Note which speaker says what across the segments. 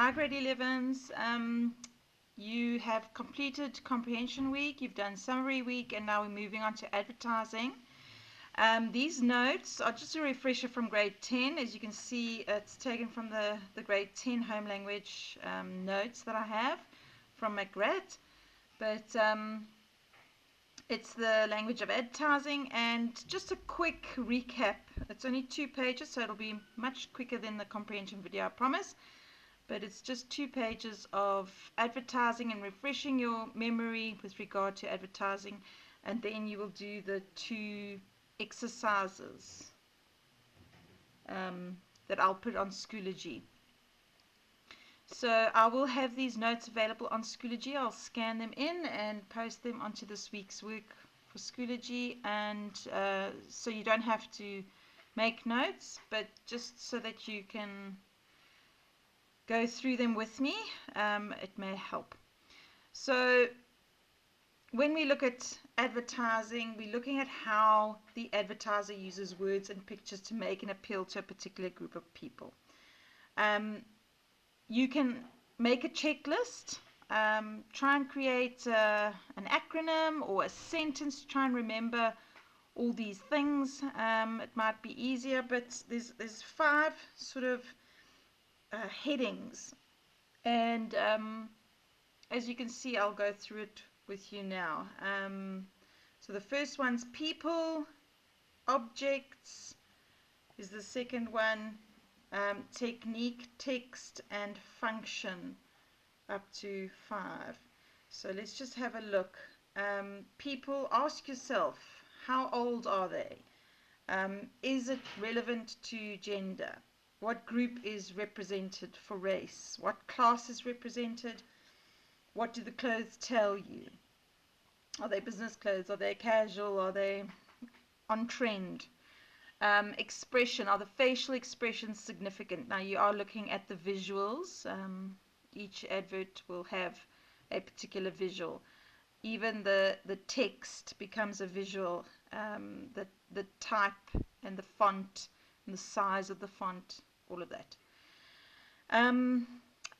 Speaker 1: Hi, grade 11s. You have completed comprehension week, you've done summary week, and now we're moving on to advertising. These notes are just a refresher from grade 10. As you can see, it's taken from the grade 10 home language notes that I have from McGrath. But it's the language of advertising, and just a quick recap. It's only 2 pages, so it'll be much quicker than the comprehension video, I promise. But it's just 2 pages of advertising and refreshing your memory with regard to advertising, and then you will do the 2 exercises that I'll put on Schoology. So I will have these notes available on Schoology. I'll scan them in and post them onto this week's work for Schoology, and so you don't have to make notes, but just so that you can go through them with me, it may help. So when we look at advertising, we're looking at how the advertiser uses words and pictures to make an appeal to a particular group of people. You can make a checklist, try and create an acronym or a sentence to try and remember all these things. It might be easier, but there's 5 sort of headings, and as you can see, I'll go through it with you now. So the first one's people, objects is the second one, technique, text, and function, up to 5. So let's just have a look. People, ask yourself, how old are they? Is it relevant to gender? What group is represented for race? What class is represented? What do the clothes tell you? Are they business clothes? Are they casual? Are they on trend? Expression. Are the facial expressions significant? Now you are looking at the visuals. Each advert will have a particular visual. Even the text becomes a visual. The type and the font and the size of the font, all of that.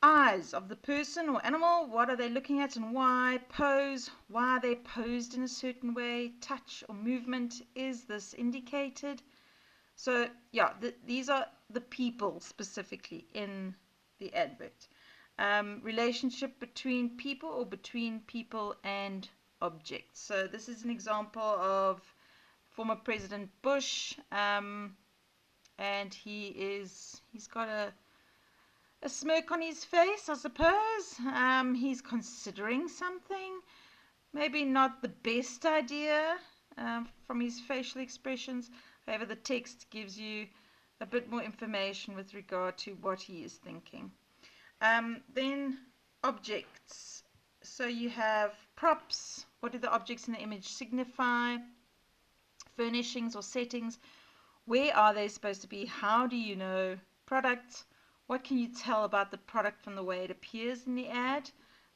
Speaker 1: Eyes of the person or animal, what are they looking at and why? Pose, why are they posed in a certain way? Touch or movement, is this indicated? So yeah, these are the people specifically in the advert. Relationship between people or between people and objects. So this is an example of former President Bush, and he's got a smirk on his face, I suppose. He's considering something. Maybe not the best idea from his facial expressions. However, the text gives you a bit more information with regard to what he is thinking. Then objects. So you have props. What do the objects in the image signify? Furnishings or settings. Where are they supposed to be? How do you know? Products. What can you tell about the product from the way it appears in the ad?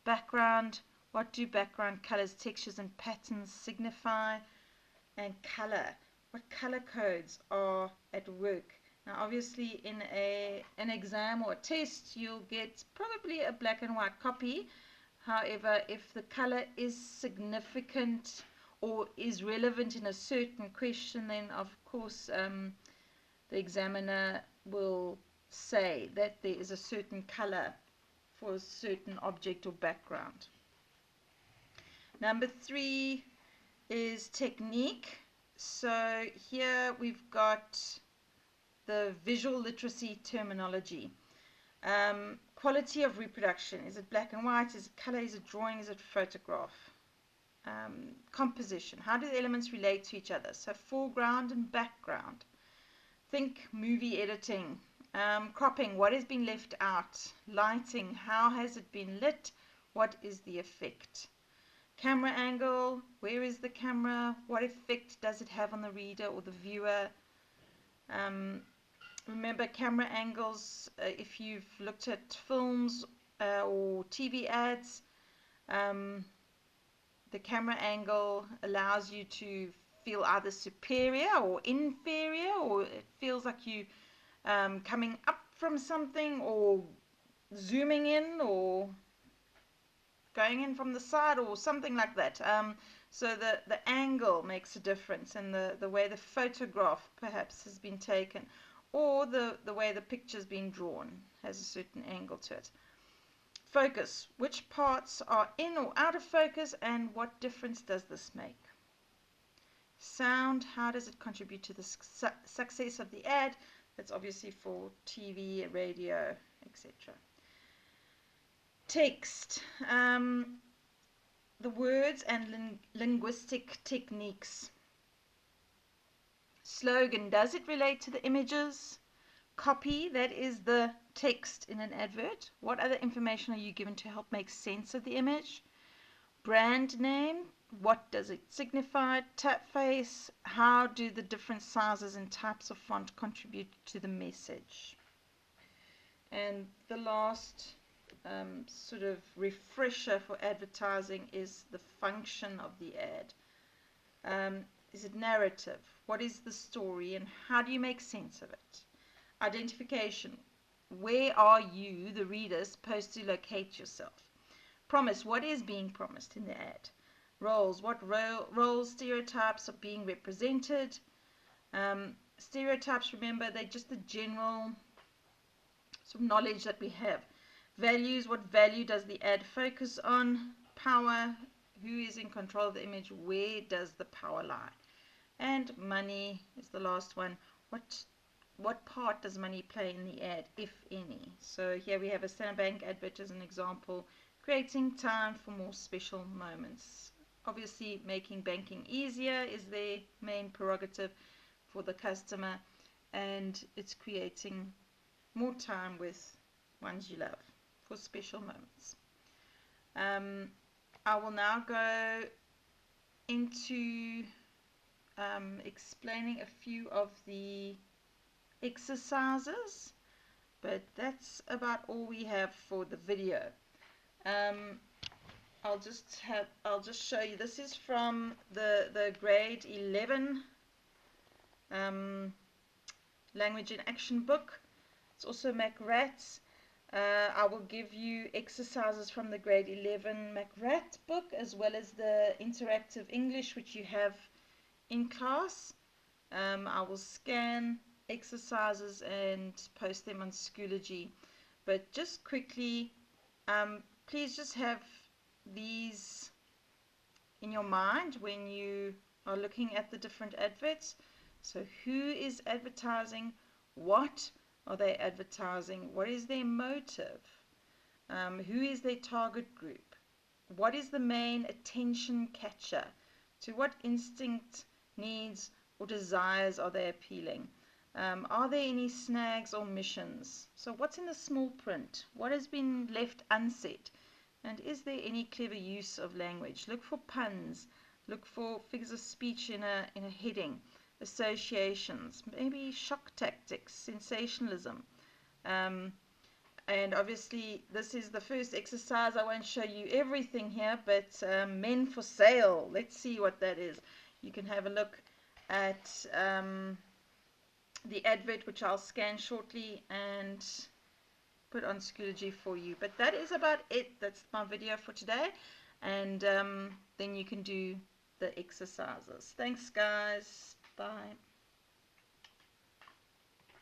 Speaker 1: Background. What do background colors, textures, and patterns signify? And color. What color codes are at work? Now, obviously, in an exam or a test, you'll get probably a black and white copy. However, if the color is significant or is relevant in a certain question, then of course the examiner will say that there is a certain color for a certain object or background. Number 3 is technique. So here we've got the visual literacy terminology. Quality of reproduction. Is it black and white? Is it color? Is it drawing? Is it photograph? Composition. How do the elements relate to each other? So foreground and background. Think movie editing. Cropping. What has been left out? Lighting. How has it been lit? What is the effect? Camera angle. Where is the camera? What effect does it have on the reader or the viewer? Remember, camera angles, if you've looked at films or TV ads, the camera angle allows you to feel either superior or inferior, or it feels like you coming up from something or zooming in or going in from the side or something like that. So the angle makes a difference, and the way the photograph perhaps has been taken, or the way the picture's been drawn has a certain angle to it. Focus. Which parts are in or out of focus, and what difference does this make? Sound. How does it contribute to the success of the ad? That's obviously for TV, radio, etc. Text. The words and linguistic techniques. Slogan. Does it relate to the images? Copy. That is the text in an advert. What other information are you given to help make sense of the image? Brand name. What does it signify? Typeface. How do the different sizes and types of font contribute to the message? And the last sort of refresher for advertising is the function of the ad. Is it narrative? What is the story and how do you make sense of it? Identification. Where are you, the reader, supposed to locate yourself? Promise. What is being promised in the ad? Roles. What roles, stereotypes are being represented? Stereotypes, remember, they're just the general sort of knowledge that we have. Values. What value does the ad focus on? Power. Who is in control of the image? Where does the power lie? And money is the last one. What part does money play in the ad, if any? So here we have a Standard Bank advert as an example, creating time for more special moments. Obviously, making banking easier is their main prerogative for the customer, and it's creating more time with ones you love for special moments. I will now go into explaining a few of the exercises, but that's about all we have for the video. I'll just show you. This is from the grade 11 language in action book. It's also MacRat. I will give you exercises from the grade 11 MacRat book as well as the interactive English which you have in class. I will scan exercises and post them on Schoology. But just quickly, please just have these in your mind when you are looking at the different adverts. So who is advertising? What are they advertising? What is their motive? Who is their target group? What is the main attention catcher? To what instinct, needs, or desires are they appealing? Are there any snags or missions? So what's in the small print? What has been left unsaid? And is there any clever use of language? Look for puns. Look for figures of speech in a heading. Associations. Maybe shock tactics. Sensationalism. And obviously this is the first exercise. I won't show you everything here, but men for sale. Let's see what that is. You can have a look at the advert which I'll scan shortly and put on Schoology for you. But that is about it. That's my video for today, and then you can do the exercises. Thanks guys. Bye.